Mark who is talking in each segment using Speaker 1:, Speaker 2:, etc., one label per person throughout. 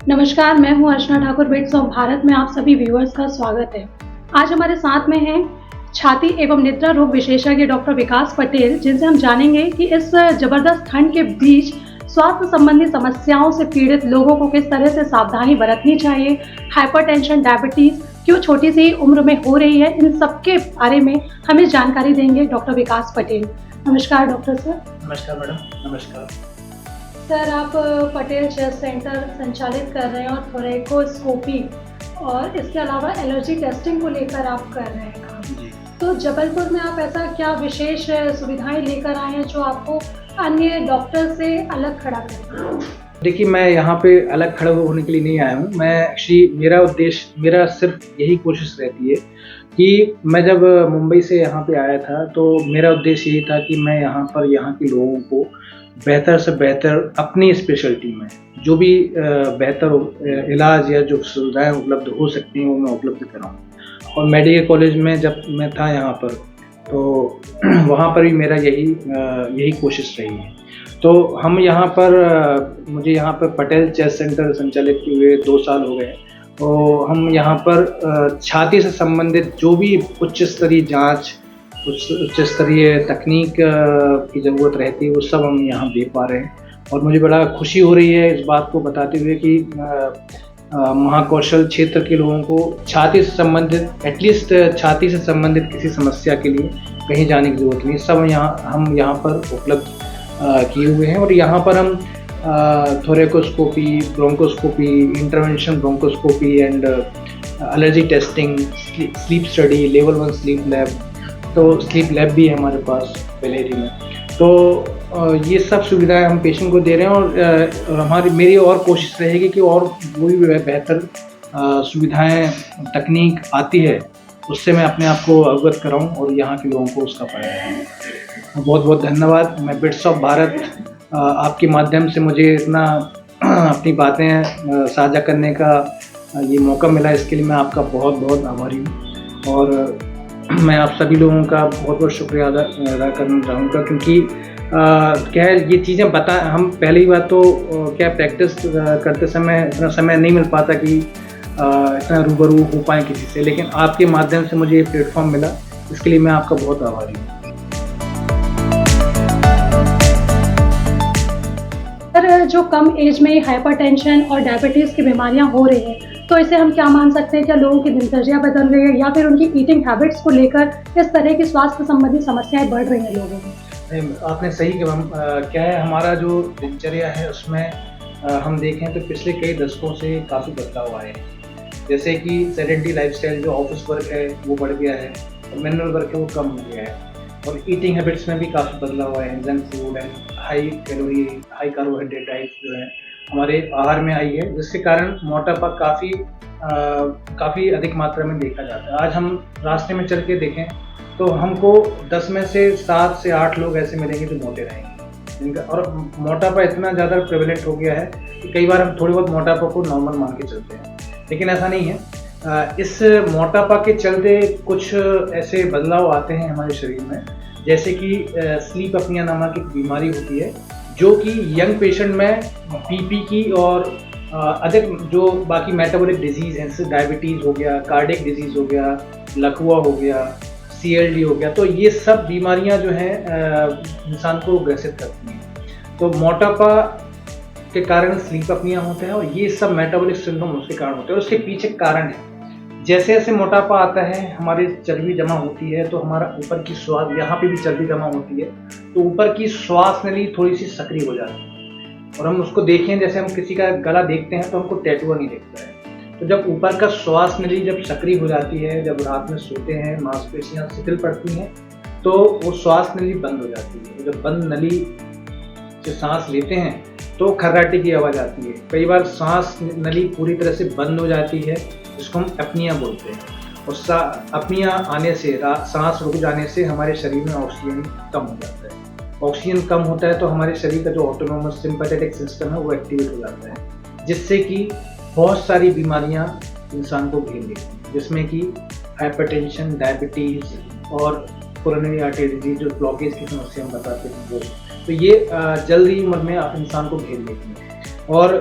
Speaker 1: नमस्कार, मैं हूं अर्चना ठाकुर। बिट्स ऑफ भारत में आप सभी व्यूअर्स का स्वागत है। आज हमारे साथ में हैं छाती एवं निद्रा रोग विशेषज्ञ डॉक्टर विकास पटेल, जिनसे हम जानेंगे कि इस जबरदस्त ठंड के बीच स्वास्थ्य संबंधी समस्याओं से पीड़ित लोगों को किस तरह से सावधानी बरतनी चाहिए, हाइपरटेंशन, डायबिटीज क्यों छोटी सी उम्र में हो रही है, इन सब के बारे में हमें जानकारी देंगे डॉक्टर विकास पटेल। नमस्कार डॉक्टर सर।
Speaker 2: नमस्कार मैडम। नमस्कार
Speaker 1: सर, आप पटेल चेस्ट सेंटर संचालित कर रहे हैं और थोरेकोस्कोपी और इसके अलावा एलर्जी टेस्टिंग को लेकर आप कर रहे हैं काम। तो जबलपुर में आप ऐसा क्या विशेष सुविधाएं लेकर आए हैं जो आपको अन्य डॉक्टर से अलग खड़ा करती है?
Speaker 2: देखिए, मैं यहाँ पे अलग खड़ा होने के लिए नहीं आया हूँ। मैं एक्चुअली मेरा सिर्फ यही कोशिश रहती है कि मैं जब मुंबई से यहाँ पे आया था तो मेरा उद्देश्य यही था कि मैं यहाँ के लोगों को बेहतर से बेहतर अपनी स्पेशलिटी में जो भी बेहतर इलाज या जो सुविधाएं उपलब्ध हो सकती हैं वो मैं उपलब्ध कराऊँ। और मेडिकल कॉलेज में जब मैं था यहाँ पर तो वहाँ पर भी मेरा यही कोशिश रही है। तो हम यहाँ पर मुझे यहाँ पर पटेल चेस्ट सेंटर संचालित किए हुए 2 साल हो गए। तो हम यहाँ पर छाती से संबंधित जो भी उच्च स्तरीय जाँच, उच्च स्तरीय तकनीक की ज़रूरत रहती है वो सब हम यहाँ दे पा रहे हैं। और मुझे बड़ा खुशी हो रही है इस बात को बताते हुए कि महाकौशल क्षेत्र के लोगों को छाती से संबंधित एटलीस्ट छाती से संबंधित किसी समस्या के लिए कहीं जाने की ज़रूरत नहीं, सब हम यहाँ पर उपलब्ध किए हुए हैं। और यहाँ पर हम thoracoscopy, bronchoscopy, intervention bronchoscopy and allergy testing, sleep study, level 1 sleep lab, तो स्लीप लैब भी है हमारे पास बेलेरी में। तो ये सब सुविधाएं हम पेशेंट को दे रहे हैं और मेरी और कोशिश रहेगी कि और वो भी बेहतर सुविधाएं, तकनीक आती है उससे मैं अपने आप को अवगत कराऊं और यहाँ के लोगों को उसका फायदा है। बहुत बहुत धन्यवाद। मैं बिट्स ऑफ भारत आपके माध्यम से मुझे इतना अपनी बातें साझा करने का ये मौका मिला, इसके लिए मैं आपका बहुत बहुत आभारी हूँ। और मैं आप सभी लोगों का बहुत बहुत शुक्रिया अदा करना चाहूँगा, क्योंकि क्या है ये चीज़ें हम पहली बात तो क्या प्रैक्टिस करते समय इतना समय नहीं मिल पाता कि इतना रूबरू हो पाए किसी से, लेकिन आपके माध्यम से मुझे ये प्लेटफॉर्म मिला, इसके लिए मैं आपका बहुत आभारी हूँ।
Speaker 1: सर, जो कम एज में हाइपरटेंशन और डायबिटीज़ की बीमारियां हो रही हैं, तो इसे हम क्या मान सकते हैं? क्या लोगों की दिनचर्या बदल रही है या फिर उनकी ईटिंग हैबिट्स को लेकर इस तरह की स्वास्थ्य संबंधी समस्याएं बढ़ रही हैं लोगों में?
Speaker 2: नहीं, आपने सही कहा। क्या है, हमारा जो दिनचर्या है उसमें हम देखें तो पिछले कई दशकों से काफ़ी बदलाव आए हैं। जैसे कि सेडेंटरी लाइफस्टाइल, जो ऑफिस वर्क है वो बढ़ गया है और मैनुअल वर्क है वो कम हो गया है। और ईटिंग हैबिट्स में भी काफ़ी बदलाव आए हैं। Junk food and high calorie, high carbohydrate diet जो है हमारे आहार में आई है, जिसके कारण मोटापा काफ़ी अधिक मात्रा में देखा जाता है। आज हम रास्ते में चल के देखें तो हमको 10 में से 7 से 8 लोग ऐसे मिलेंगे जो मोटे रहेंगे जिनका, और मोटापा इतना ज़्यादा प्रेवलेंट हो गया है कि कई बार हम थोड़ी बहुत मोटापा को नॉर्मल मान के चलते हैं, लेकिन ऐसा नहीं है। इस मोटापा के चलते कुछ ऐसे बदलाव आते हैं हमारे शरीर में, जैसे कि स्लीप अपनिया नामक एक बीमारी होती है जो कि यंग पेशेंट में बीपी की और अधिक जो बाकी मेटाबॉलिक डिजीज़ हैं, जैसे डायबिटीज़ हो गया, कार्डियक डिजीज़ हो गया, लकवा हो गया, CLD हो गया, तो ये सब बीमारियां जो हैं इंसान को ग्रसित करती हैं। तो मोटापा के कारण स्लीप अपनिया होते हैं और ये सब मेटाबॉलिक सिंड्रोम उसके कारण होते हैं। उसके पीछे कारण है, जैसे जैसे मोटापा आता है हमारी चर्बी जमा होती है, तो हमारा ऊपर की श्वास, यहाँ पे भी चर्बी जमा होती है, तो ऊपर की श्वास नली थोड़ी सी सक्रिय हो जाती है। और हम उसको देखें, जैसे हम किसी का गला देखते हैं तो हमको टैटू नहीं दिखता है। तो जब ऊपर का श्वास नली जब सक्रिय हो जाती है, जब रात में सोते हैं, मांसपेशियां शिथिल पड़ती हैं, तो वो श्वास नली बंद हो जाती है। जब बंद नली से सांस लेते हैं तो खर्राटे की आवाज़ आती है। कई बार सांस नली पूरी तरह से बंद हो जाती है, जिसको हम अपनिया बोलते हैं। और अपनिया आने से, सांस रुक जाने से हमारे शरीर में ऑक्सीजन कम हो जाता है। ऑक्सीजन कम होता है तो हमारे शरीर का जो ऑटोनोमस सिंपैथेटिक सिस्टम है वो एक्टिवेट हो जाता है, जिससे कि बहुत सारी बीमारियां इंसान को घेर लेती हैं, जिसमें कि हाइपरटेंशन, डायबिटीज़ और कोरोनरी आर्टरी डिजीज, जो ब्लॉकेज की समस्या हम बताते हैं वो, तो ये जल्दी उम्र में इंसान को घेर लेती है। और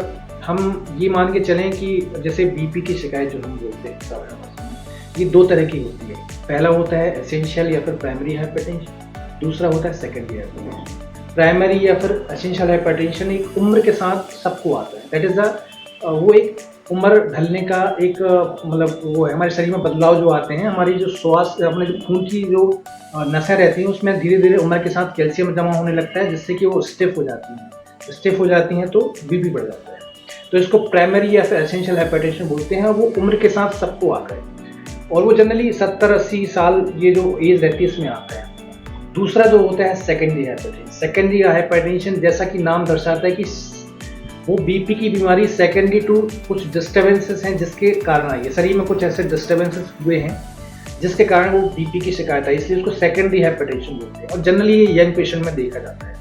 Speaker 2: हम ये मान के चलें कि जैसे बीपी की शिकायत जो हम बोलते हैं साधारण भाषा में, ये दो तरह की होती है। पहला होता है एसेंशियल या फिर प्राइमरी हाइपरटेंशन, दूसरा होता है सेकेंडरी हाइपरटेंशन। प्राइमरी या फिर एसेंशियल हाइपरटेंशन एक उम्र के साथ सबको आता है। दैट इज़ वो एक उम्र ढलने का एक मतलब वो है, हमारे शरीर में बदलाव जो आते हैं, हमारी जो स्वास्थ्य अपने जो खून की जो नसें रहती हैं उसमें धीरे धीरे उम्र के साथ कैल्शियम जमा होने लगता है, जिससे कि वो स्टिफ हो जाती हैं। स्टिफ हो जाती हैं तो बीपी बढ़ जाता है। तो इसको प्राइमरी या फिर एसेंशियल हाइपरटेंशन बोलते हैं। वो उम्र के साथ सबको आता है और वो जनरली 70-80 साल ये जो एज रहती है इसमें आता है। दूसरा जो होता है सेकेंडरी हाइपरटेंशन। सेकेंडरी हाइपरटेंशन जैसा कि नाम दर्शाता है कि वो बीपी की बीमारी सेकेंडरी टू कुछ डिस्टर्बेंसेस हैं जिसके कारण आई है। शरीर में कुछ ऐसे डिस्टर्बेंसेस हुए हैं जिसके कारण वो बीपी की शिकायत आई, इसलिए उसको सेकेंडरी हाइपरटेंशन बोलते हैं। और जनरली ये यंग पेशेंट में देखा जाता है।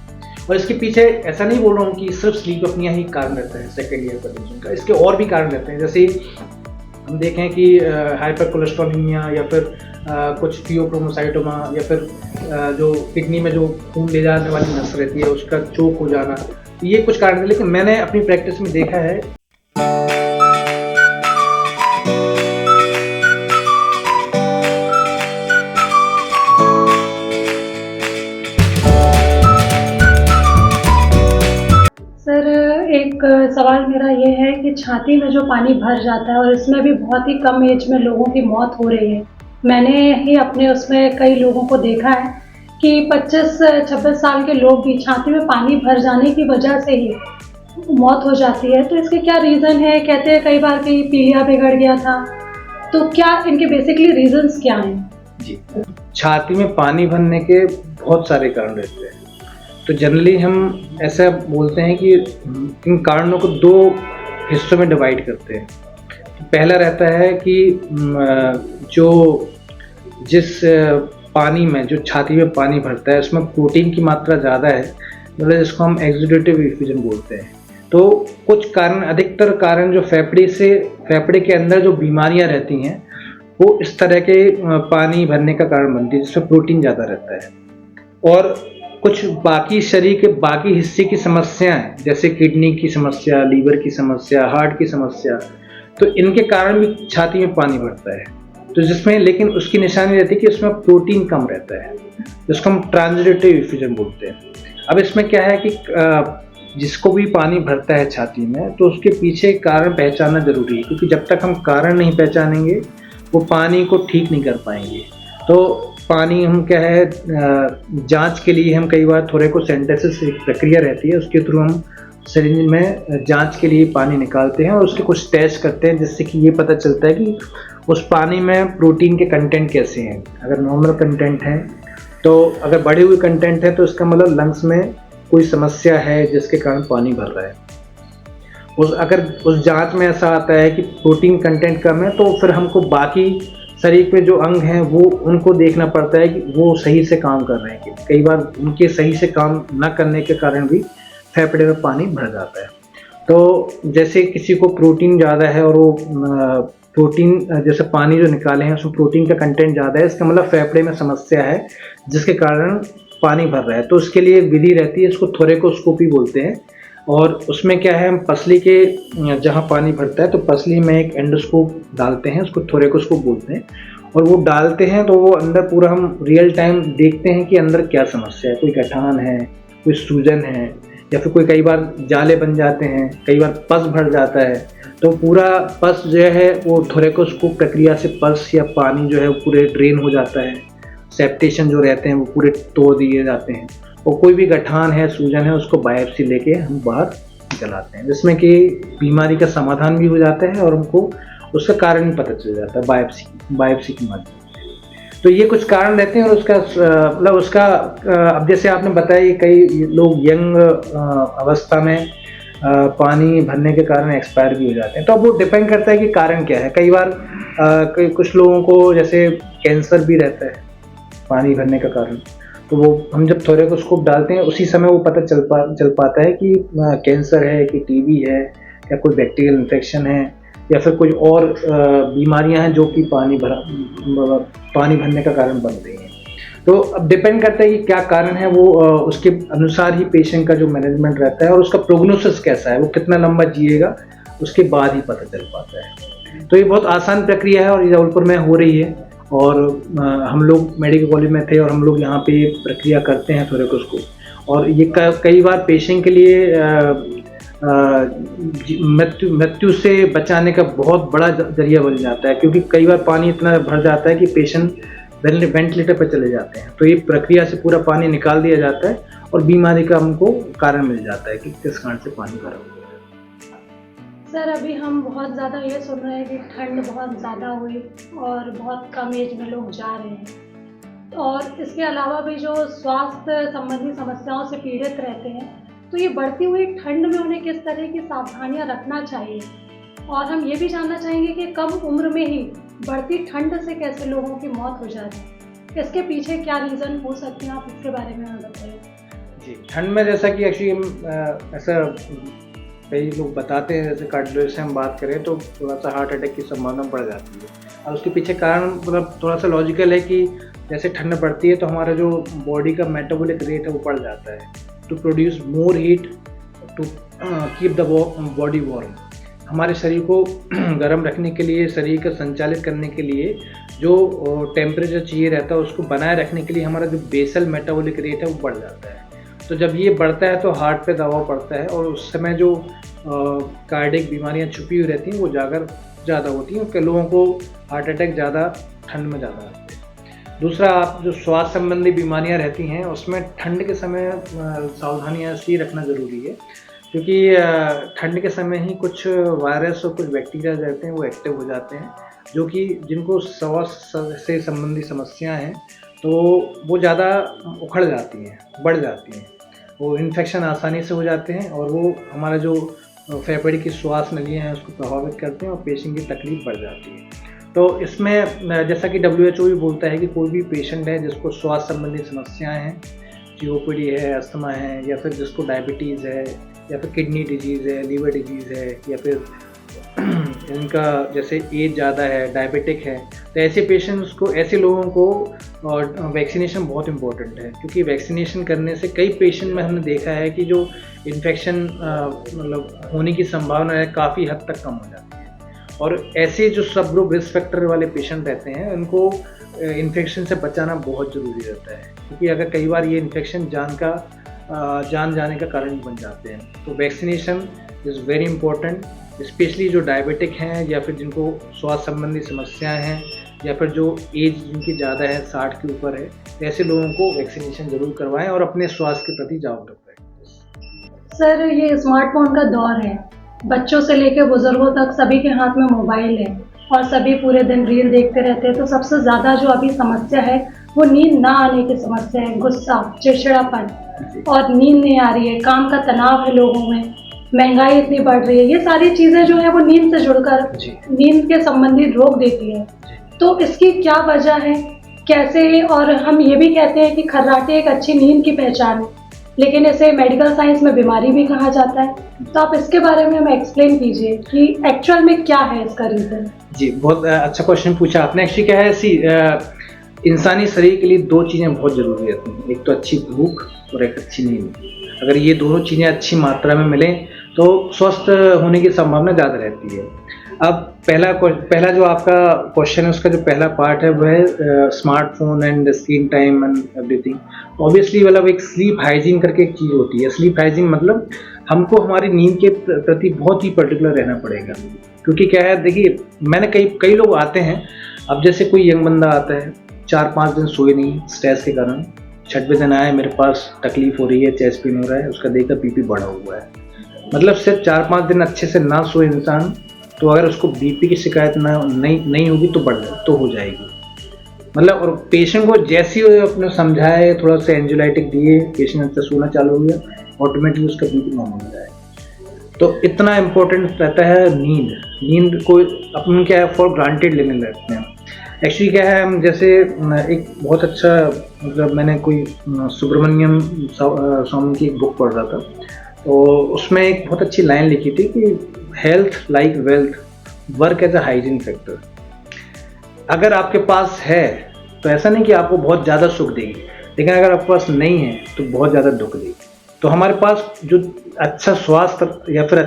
Speaker 2: और इसके पीछे ऐसा नहीं बोल रहा हूँ कि सिर्फ स्लीप अपनिया ही कारण रहता है सेकेंडरी हाइपरटेंशन का, इसके और भी कारण रहते हैं। जैसे हम देखें कि हाइपर कोलेस्ट्रोलेमिया या फिर कुछ थियोक्रोमोसाइटोमा या फिर जो किडनी में जो खून ले जाने वाली नस रहती है उसका चोक हो जाना, ये कुछ कारण है। लेकिन मैंने अपनी प्रैक्टिस में देखा है
Speaker 1: सर, एक सवाल मेरा ये है कि छाती में जो पानी भर जाता है और इसमें भी बहुत ही कम एज में लोगों की मौत हो रही है। मैंने ही अपने उसमें कई लोगों को देखा है कि 25-26 साल के लोग भी छाती में पानी भर जाने की वजह से ही मौत हो जाती है। तो इसके क्या रीज़न है? कहते हैं कई बार कि पीलिया बिगड़ गया था, तो क्या इनके बेसिकली रीजंस क्या हैं?
Speaker 2: जी, छाती में पानी भरने के बहुत सारे कारण रहते हैं। तो जनरली हम ऐसा बोलते हैं कि इन कारणों को दो हिस्सों में डिवाइड करते हैं। पहला रहता है कि जो जिस पानी में जो छाती में पानी भरता है उसमें प्रोटीन की मात्रा ज़्यादा है, मतलब जिसको हम एक्सुडेटिव इफ्यूजन बोलते हैं। तो कुछ कारण, अधिकतर कारण जो फेफड़े के अंदर जो बीमारियां रहती हैं वो इस तरह के पानी भरने का कारण बनती है जिसमें प्रोटीन ज़्यादा रहता है। और कुछ बाकी शरीर के बाकी हिस्से की समस्याएं जैसे किडनी की समस्या, लीवर की समस्या, हार्ट की समस्या, तो इनके कारण भी छाती में पानी भरता है। तो जिसमें लेकिन उसकी निशानी रहती है कि उसमें प्रोटीन कम रहता है, जिसको हम ट्रांजिटिव इफ्यूजन बोलते हैं। अब इसमें क्या है कि जिसको भी पानी भरता है छाती में तो उसके पीछे कारण पहचानना जरूरी है, क्योंकि जब तक हम कारण नहीं पहचानेंगे वो पानी को ठीक नहीं कर पाएंगे। तो पानी हम क्या है, जांच के लिए हम कई बार थोरेकोसेंटेसिस एक प्रक्रिया रहती है, उसके थ्रू हम शरीर में जांच के लिए पानी निकालते हैं और उसके कुछ टेस्ट करते हैं जिससे कि ये पता चलता है कि उस पानी में प्रोटीन के कंटेंट कैसे हैं। अगर नॉर्मल कंटेंट है तो अगर बढ़े हुए कंटेंट है तो इसका मतलब लंग्स में कोई समस्या है जिसके कारण पानी भर रहा है। अगर उस जांच में ऐसा आता है कि प्रोटीन कंटेंट कम है तो फिर हमको बाकी शरीर पे जो अंग हैं वो उनको देखना पड़ता है कि वो सही से काम कर रहे हैं कि कई बार उनके सही से काम न करने के कारण भी फेफड़े में पानी भर जाता है। तो जैसे किसी को प्रोटीन ज़्यादा है और वो प्रोटीन जैसे पानी जो निकाले हैं उसमें प्रोटीन का कंटेंट ज़्यादा है, इसका मतलब फेफड़े में समस्या है जिसके कारण पानी भर रहा है। तो उसके लिए विधि रहती है, इसको थोरेकोस्कोपी बोलते हैं। और उसमें क्या है, हम पसली के जहाँ पानी भरता है तो पसली में एक एंडोस्कोप डालते हैं, उसको थोरेकोस्कोप बोलते हैं। और वो डालते हैं तो वो अंदर पूरा हम रियल टाइम देखते हैं कि अंदर क्या समस्या है, कोई गठान है, कोई सूजन है, या फिर कोई कई बार जाले बन जाते हैं, कई बार पस भर जाता है। तो पूरा पस जो है वो थोरेकोस्कोप प्रक्रिया से पस या पानी जो है वो पूरे ड्रेन हो जाता है, सेप्टेशन जो रहते हैं वो पूरे तोड़ दिए जाते हैं। और कोई भी गठान है, सूजन है, उसको बायोप्सी लेके हम बाहर निकलाते हैं, जिसमें कि बीमारी का समाधान भी हो जाता है और हमको उसका कारण भी पता चल जाता है बायोप्सी के माध्यम से। तो ये कुछ कारण रहते हैं और उसका मतलब उसका अब जैसे आपने बताया कई लोग यंग अवस्था में पानी भरने के कारण एक्सपायर भी हो जाते हैं। तो अब वो डिपेंड करता है कि कारण क्या है। कई बार कुछ लोगों को जैसे कैंसर भी रहता है पानी भरने का कारण, तो वो हम जब थोरेकोस्कोप डालते हैं उसी समय वो पता चल पाता है कि कैंसर है कि टीबी है या कोई बैक्टीरियल इन्फेक्शन है या फिर कोई और बीमारियां हैं जो कि पानी भरने का कारण बन रही हैं। तो अब डिपेंड करता है कि क्या कारण है, वो उसके अनुसार ही पेशेंट का जो मैनेजमेंट रहता है और उसका प्रोग्नोसिस कैसा है, वो कितना लंबा जिएगा, उसके बाद ही पता चल पाता है। तो ये बहुत आसान प्रक्रिया है और ये जबलपुर में हो रही है। और हम लोग मेडिकल कॉलेज में थे और हम लोग यहाँ पे प्रक्रिया करते हैं थोरेकोस को। और ये कई बार पेशेंट के लिए मृत्यु से बचाने का बहुत बड़ा जरिया बन जाता है, क्योंकि कई बार पानी इतना भर जाता है कि पेशेंट वेंटिलेटर पर चले जाते हैं। तो ये प्रक्रिया से पूरा पानी निकाल दिया जाता है और बीमारी का हमको कारण मिल जाता है कि किस कारण से पानी भरा हुआ है।
Speaker 1: सर, अभी हम बहुत ज़्यादा ये सुन रहे हैं कि ठंड बहुत ज़्यादा हुई और बहुत कम एज में लोग जा रहे हैं, और इसके अलावा भी जो स्वास्थ्य संबंधी समस्याओं से पीड़ित रहते हैं, तो ये बढ़ती हुई ठंड में उन्हें किस तरह की सावधानियां रखना चाहिए। और हम ये भी जानना चाहेंगे कि कम उम्र में ही बढ़ती ठंड से कैसे लोगों की मौत हो जाती है, इसके पीछे क्या रीज़न हो सकते हैं, आप इसके बारे में हमें बताइए।
Speaker 2: जी, ठंड में जैसा कि एक्चुअली ऐसा कई लोग बताते हैं, जैसे कार्डियोलॉजिस्ट से हम बात करें तो थोड़ा सा हार्ट अटैक की संभावना बढ़ जाती है। और उसके पीछे कारण मतलब थोड़ा सा लॉजिकल है कि जैसे ठंड बढ़ती है तो हमारा जो बॉडी का मेटाबॉलिक रेट है वो बढ़ जाता है, to produce more heat to keep the body warm. हमारे शरीर को गर्म रखने के लिए, शरीर को संचालित करने के लिए जो टेम्परेचर चाहिए रहता है उसको बनाए रखने के लिए हमारा जो बेसल मेटाबॉलिक रेट है वो बढ़ जाता है। तो जब ये बढ़ता है तो हार्ट पे दबाव पड़ता है और उस समय जो कार्डियक बीमारियां छुपी हुई रहती हैं वो ज़्यादा होती हैं। कई लोगों को हार्ट अटैक ज़्यादा ठंड में ज़्यादा आते हैं। दूसरा, आप जो स्वास्थ्य संबंधी बीमारियां रहती हैं उसमें ठंड के समय सावधानियां इसलिए रखना ज़रूरी है, क्योंकि ठंड के समय ही कुछ वायरस और कुछ बैक्टीरिया रहते हैं वो एक्टिव हो जाते हैं, जो कि जिनको स्वास्थ्य से संबंधी समस्याएँ हैं तो वो ज़्यादा उखड़ जाती हैं, बढ़ जाती हैं, वो इन्फेक्शन आसानी से हो जाते हैं और वो हमारा जो फेफड़े की श्वास नलियाँ हैं उसको प्रभावित करते हैं और पेशेंट की तकलीफ बढ़ जाती है। तो इसमें जैसा कि WHO भी बोलता है कि कोई भी पेशेंट है जिसको स्वास्थ्य संबंधी समस्याएं हैं, COPD है, अस्थमा है, या फिर जिसको डायबिटीज़ है, या फिर किडनी डिजीज़ है, लीवर डिजीज़ है, या फिर इनका जैसे एज ज़्यादा है, डायबिटिक है, तो ऐसे पेशेंट्स को, ऐसे लोगों को वैक्सीनेशन बहुत इम्पोर्टेंट है, क्योंकि वैक्सीनेशन करने से कई पेशेंट में हमने देखा है कि जो इन्फेक्शन मतलब होने की संभावना है काफ़ी हद तक कम हो जाती है। और ऐसे जो सब ग्रुप रिस्क फैक्टर वाले पेशेंट रहते हैं उनको इन्फेक्शन से बचाना बहुत ज़रूरी रहता है, क्योंकि अगर कई बार ये इन्फेक्शन जान जाने का कारण बन जाते हैं। तो vaccination is very important, specially जो डायबिटिक हैं या फिर जिनको स्वास्थ्य संबंधी समस्याएं हैं या फिर जो एज जिनकी ज़्यादा है, 60 के ऊपर है, ऐसे लोगों को वैक्सीनेशन ज़रूर करवाएं और अपने स्वास्थ्य के प्रति जागरूक रहें।
Speaker 1: सर, ये स्मार्टफोन का दौर है, बच्चों से लेकर बुजुर्गों तक सभी के हाथ में मोबाइल है और सभी पूरे दिन रील देखते रहते हैं। तो सबसे ज़्यादा जो अभी समस्या है वो नींद ना आने की समस्या है, गुस्सा, चिड़चिड़ापन, और नींद नहीं आ रही है, काम का तनाव है लोगों में, महंगाई इतनी बढ़ रही है, ये सारी चीज़ें जो है वो नींद से जुड़कर नींद के संबंधित रोग देती है। तो इसकी क्या वजह है, कैसे? और हम ये भी कहते हैं कि खर्राटे एक अच्छी नींद की पहचान है, लेकिन इसे मेडिकल साइंस में बीमारी भी कहा जाता है। तो आप इसके बारे में हमें एक्सप्लेन कीजिए कि एक्चुअल में क्या है इसका रीज़न।
Speaker 2: जी, बहुत अच्छा क्वेश्चन पूछा आपने। एक्चुअली क्या है, इंसानी शरीर के लिए दो चीज़ें बहुत ज़रूरी रहती हैं, एक तो अच्छी भूख और एक अच्छी नींद। अगर ये दोनों चीज़ें अच्छी मात्रा में मिलें तो स्वस्थ होने की संभावना ज़्यादा रहती है। अब पहला जो आपका क्वेश्चन है उसका जो पहला पार्ट है वह है smartphone and screen time and everything. Obviously मतलब एक स्लीप हाइजीन करके एक चीज़ होती है। स्लीप हाइजीन मतलब हमको हमारी नींद के प्रति बहुत ही पर्टिकुलर रहना पड़ेगा, क्योंकि क्या है, देखिए मैंने कई लोग आते हैं, अब जैसे कोई यंग बंदा आता है 4-5 दिन सोए नहीं स्ट्रेस के कारण, 6वें दिन आया मेरे पास तकलीफ हो रही है, चेस्ट पेन हो रहा है, उसका देखकर बीपी बढ़ा हुआ है। मतलब सिर्फ 4-5 दिन अच्छे से ना सोए इंसान, तो अगर उसको बीपी की शिकायत नहीं होगी तो हो जाएगी। मतलब और पेशेंट को जैसे ही अपने समझाए, थोड़ा सा एंजियोलाइटिक दिए, पेशेंट अच्छा सोना चालू हो गया, ऑटोमेटिकली उसका बीपी नॉर्मल हो जाए। तो इतना इम्पोर्टेंट रहता है नींद को अपन क्या है फॉर ग्रांटेड लेने लगते हैं। एक्चुअली क्या है, हम जैसे एक बहुत अच्छा मतलब मैंने कोई सुब्रमण्यम स्वामी की एक बुक पढ़ रहा था, तो उसमें एक बहुत अच्छी लाइन लिखी थी कि health like wealth work as a hygiene factor. अगर आपके पास है तो ऐसा नहीं कि आपको बहुत ज़्यादा सुख देगी, लेकिन अगर आपके पास नहीं है तो बहुत ज़्यादा दुख देगी। तो हमारे पास जो अच्छा स्वास्थ्य या फिर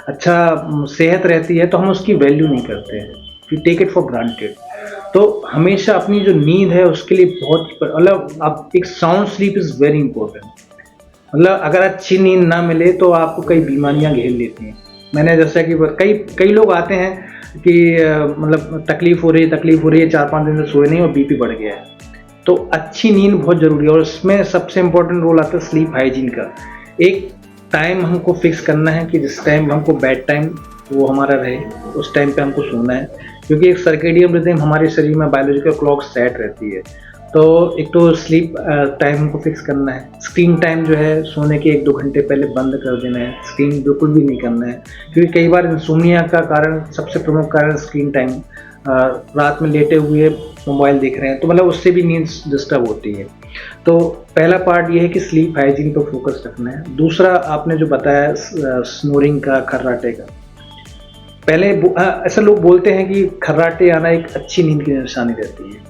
Speaker 2: अच्छा सेहत रहती है तो हम उसकी वैल्यू नहीं करते हैं, we take it for granted. तो हमेशा अपनी जो नींद है उसके लिए बहुत मतलब अब एक sound sleep is very important. मतलब अगर अच्छी नींद ना मिले तो आपको कई बीमारियां घेर लेती हैं। मैंने जैसा कि कई कई लोग आते हैं कि मतलब तकलीफ हो रही है 4-5 दिन से सोए नहीं और बीपी बढ़ गया है। तो अच्छी नींद बहुत ज़रूरी है और उसमें सबसे इम्पोर्टेंट रोल आता है स्लीप हाइजीन का। एक टाइम हमको फिक्स करना है कि जिस टाइम हमको बेड टाइम वो हमारा रहे, उस टाइम पे हमको सोना है, क्योंकि एक सर्केडियन रिदम हमारे शरीर में बायोलॉजिकल क्लॉक सेट रहती है। तो एक तो स्लीप टाइम हमको फिक्स करना है। स्क्रीन टाइम जो है सोने के 1-2 घंटे पहले बंद कर देना है, स्क्रीन बिल्कुल भी नहीं करना है, क्योंकि कई बार इंसोम्निया का कारण, सबसे प्रमुख कारण स्क्रीन टाइम, रात में लेटे हुए मोबाइल देख रहे हैं तो मतलब उससे भी नींद डिस्टर्ब होती है। तो पहला पार्ट ये है कि स्लीप हाइजीन पर फोकस रखना है। दूसरा आपने जो बताया स्नोरिंग का, खर्राटे का, पहले ऐसा लोग बोलते हैं कि खर्राटे आना एक अच्छी नींद की निशानी रहती है,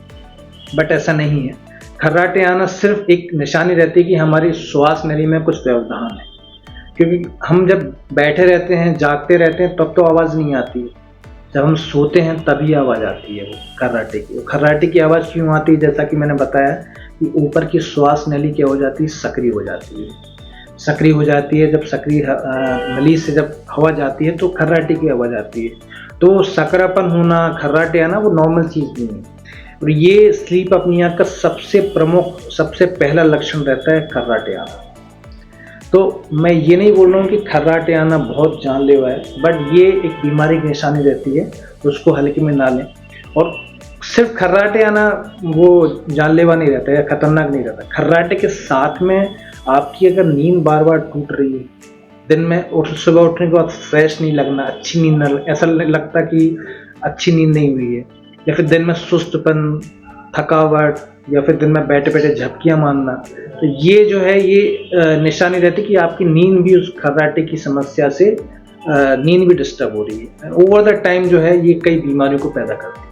Speaker 2: बट ऐसा नहीं है। खर्राटे आना सिर्फ एक निशानी रहती है कि हमारी श्वास नली में कुछ व्यवधान है, क्योंकि हम जब बैठे रहते हैं, जागते रहते हैं, तब तो आवाज़ नहीं आती है, जब हम सोते हैं तभी आवाज़ आती है वो खर्राटे की। खर्राटे की आवाज़ क्यों आती है? जैसा कि मैंने बताया कि ऊपर की श्वास नली क्या हो जाती है, सक्रिय हो जाती है। सक्रिय हो जाती है, जब सक्रिय नली से जब हवा जाती है तो खर्राटे की आवाज़ आती है। तो सकरापन होना, खर्राटे आना वो नॉर्मल चीज़ नहीं है, और ये स्लीप अपनिया का सबसे प्रमुख, सबसे पहला लक्षण रहता है खर्राटे आना। तो मैं ये नहीं बोल रहा हूँ कि खर्राटे आना बहुत जानलेवा है, बट ये एक बीमारी की निशानी रहती है, तो उसको हल्के में ना लें। और सिर्फ खर्राटे आना वो जानलेवा नहीं रहता या खतरनाक नहीं रहता। खर्राटे के साथ में आपकी अगर नींद बार बार टूट रही है, दिन में और सुबह उठने के बाद फ्रेश नहीं लगना, अच्छी नींद न, ऐसा लगता कि अच्छी नींद नहीं हुई है, या फिर दिन में सुस्तपन, थकावट, या फिर दिन में बैठे बैठे झपकियाँ मारना, तो ये जो है ये निशानी रहती है कि आपकी नींद भी उस खर्राटे की समस्या से नींद भी डिस्टर्ब हो रही है। ओवर द टाइम जो है ये कई बीमारियों को पैदा करती है।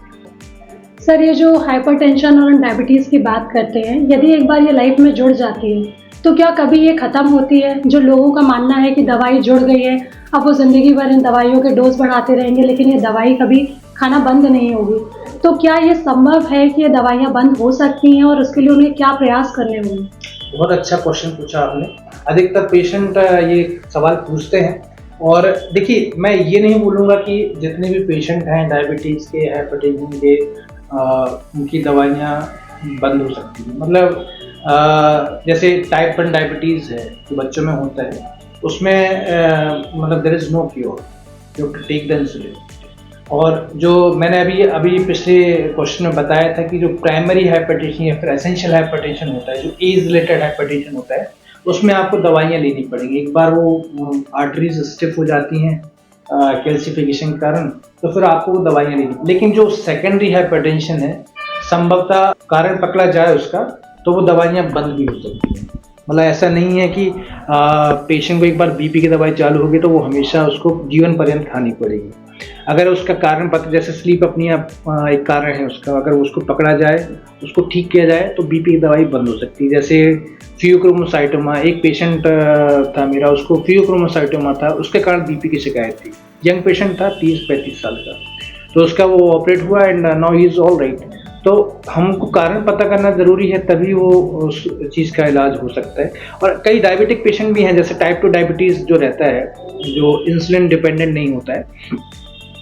Speaker 1: सर, ये जो हाइपरटेंशन और डायबिटीज़ की बात करते हैं, यदि एक बार ये लाइफ में जुड़ जाती है तो क्या कभी ये ख़त्म होती है? जो लोगों का मानना है कि दवाई जुड़ गई है, अब वो ज़िंदगी भर इन दवाइयों के डोज बढ़ाते रहेंगे, लेकिन ये दवाई कभी खाना बंद नहीं होगी। तो क्या ये संभव है कि ये दवाइयाँ बंद हो सकती हैं और उसके लिए उन्हें क्या प्रयास करने होंगे?
Speaker 2: बहुत अच्छा क्वेश्चन पूछा आपने। अधिकतर पेशेंट ये सवाल पूछते हैं, और देखिए मैं ये नहीं बोलूँगा कि जितने भी पेशेंट हैं डायबिटीज़ के, हाइपरटेंशन के, उनकी दवाइयाँ बंद हो सकती हैं। मतलब जैसे टाइप 1 डायबिटीज़ है जो बच्चों में होता है, उसमें मतलब there is no cure, you have to take the insulin. और जो मैंने अभी पिछले क्वेश्चन में बताया था कि जो प्राइमरी हाइपरटेंशन या फिर एसेंशियल हाइपरटेंशन होता है, जो एज रिलेटेड हाइपरटेंशन होता है, उसमें आपको दवाइयाँ लेनी पड़ेंगी। एक बार वो आर्टरीज स्टिफ हो जाती हैं कैल्सिफिकेशन के कारण, तो फिर आपको वो दवाइयाँ लेनी। लेकिन जो सेकेंडरी हाइपरटेंशन है, संभवतः कारण पकड़ा जाए उसका, तो वो दवाइयाँ बंद भी हो सकती हैं। मतलब ऐसा नहीं है कि पेशेंट को एक बार बीपी की दवाई चालू होगी तो वो हमेशा उसको जीवन पर्यंत खानी पड़ेगी। अगर उसका कारण पता, जैसे स्लीप अपनिया एक कारण है उसका, अगर उसको पकड़ा जाए, उसको ठीक किया जाए, तो बीपी की दवाई बंद हो सकती है। जैसे फियोक्रोमोसाइटोमा, एक पेशेंट था मेरा, उसको फियोक्रोमोसाइटोमा था, उसके कारण बीपी की शिकायत थी। यंग पेशेंट था, 30-35 साल का, तो उसका वो ऑपरेट हुआ and now he is all right. तो हमको कारण पता करना ज़रूरी है, तभी वो उस चीज़ का इलाज हो सकता है। और कई डायबिटिक पेशेंट भी हैं, जैसे टाइप 2 डायबिटीज़ जो रहता है, जो इंसुलिन डिपेंडेंट नहीं होता है,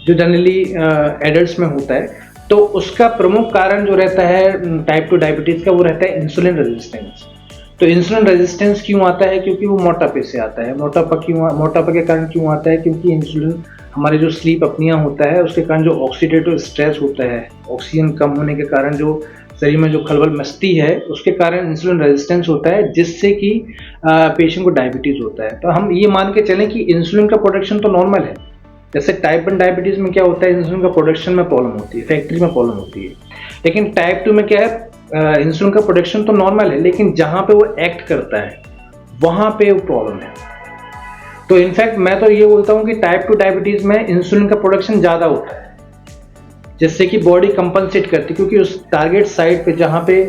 Speaker 2: जो जनरली एडल्ट्स में होता है, तो उसका प्रमुख कारण जो रहता है टाइप 2 डायबिटीज़ का, वो रहता है इंसुलिन रेजिस्टेंस। तो इंसुलिन रेजिस्टेंस क्यों आता है? क्योंकि वो मोटापे से आता है। मोटापा के कारण क्यों आता है? क्योंकि इंसुलिन, हमारे जो स्लीप अपनिया होता है, उसके कारण जो ऑक्सीडेटिव स्ट्रेस होता है, ऑक्सीजन कम होने के कारण जो शरीर में जो खलबल मचती है, उसके कारण इंसुलिन रेजिस्टेंस होता है, जिससे कि पेशेंट को डायबिटीज़ होता है। तो हम ये मान के चलें कि इंसुलिन का प्रोडक्शन तो नॉर्मल है। जैसे टाइप 1 डायबिटीज़ में क्या होता है, इंसुलिन का प्रोडक्शन में प्रॉब्लम होती है, फैक्ट्री में प्रॉब्लम होती है। लेकिन टाइप 2 में क्या है, इंसुलिन का प्रोडक्शन तो नॉर्मल है, लेकिन जहाँ पे वो एक्ट करता है वहाँ पे वो प्रॉब्लम है। तो इनफैक्ट मैं तो ये बोलता हूँ कि टाइप 2 डायबिटीज़ में इंसुलिन का प्रोडक्शन ज़्यादा होता है, जिससे कि बॉडी कंपनसेट करती है, क्योंकि उस टारगेट साइट पे जहाँ पे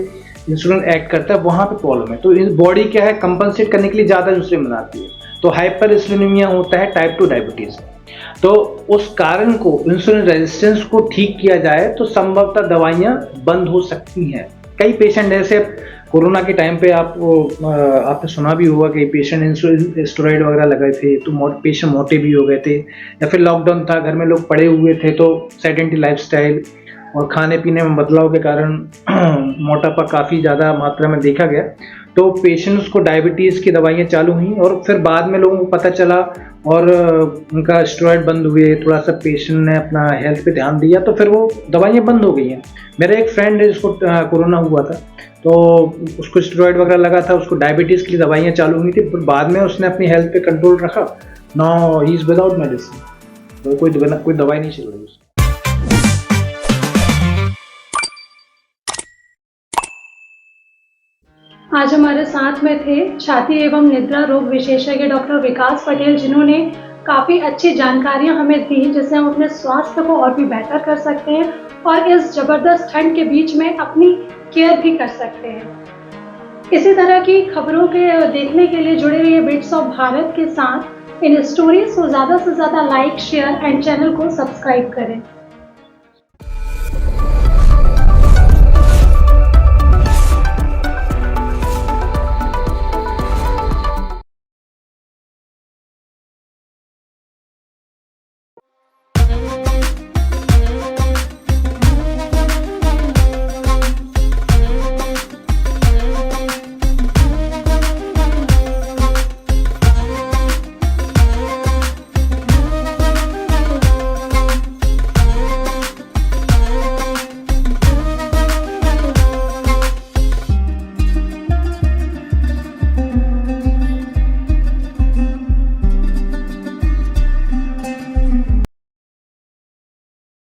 Speaker 2: इंसुलिन एक्ट करता है वहाँ पे प्रॉब्लम है। तो बॉडी क्या है, कंपनसेट करने के लिए ज़्यादा इंसुलिन बनाती है। तो हाइपर इंसुलिनीमिया होता है टाइप 2 डायबिटीज़। तो उस कारण को, इंसुलिन रेजिस्टेंस को ठीक किया जाए तो संभवतः दवाइयाँ बंद हो सकती हैं। कई पेशेंट ऐसे, कोरोना के टाइम पे आपने सुना भी होगा कि पेशेंट इंसुलिन स्टेरॉइड वगैरह लगाए थे तो पेशेंट मोटे भी हो गए थे, या फिर लॉकडाउन था, घर में लोग पड़े हुए थे तो सेडेंटरी लाइफस्टाइल और खाने पीने में बदलाव के कारण मोटापा काफ़ी ज़्यादा मात्रा में देखा गया। तो पेशेंट्स को डायबिटीज़ की दवाइयाँ चालू हुई और फिर बाद में लोगों को पता चला और उनका स्टेरॉइड बंद हुए, थोड़ा सा पेशेंट ने अपना हेल्थ पे ध्यान दिया तो फिर वो दवाइयाँ बंद हो गई हैं। मेरा एक फ्रेंड है जिसको कोरोना हुआ था, तो उसको स्टेरॉइड वगैरह लगा था, उसको डायबिटीज़ की दवाइयाँ चालू हुई थी, फिर बाद में उसने अपनी हेल्थ पे कंट्रोल रखा। Now he is without medicine, तो कोई दवाई नहीं चल रही उसकी।
Speaker 1: आज हमारे साथ में थे छाती एवं निद्रा रोग विशेषज्ञ डॉक्टर विकास पटेल, जिन्होंने काफ़ी अच्छी जानकारियां हमें दी जिससे हम अपने स्वास्थ्य को और भी बेहतर कर सकते हैं और इस ज़बरदस्त ठंड के बीच में अपनी केयर भी कर सकते हैं। इसी तरह की खबरों के देखने के लिए जुड़े रहिए बिट्स ऑफ भारत के साथ। इन स्टोरीज को ज़्यादा से ज़्यादा लाइक, शेयर एंड चैनल को सब्सक्राइब करें।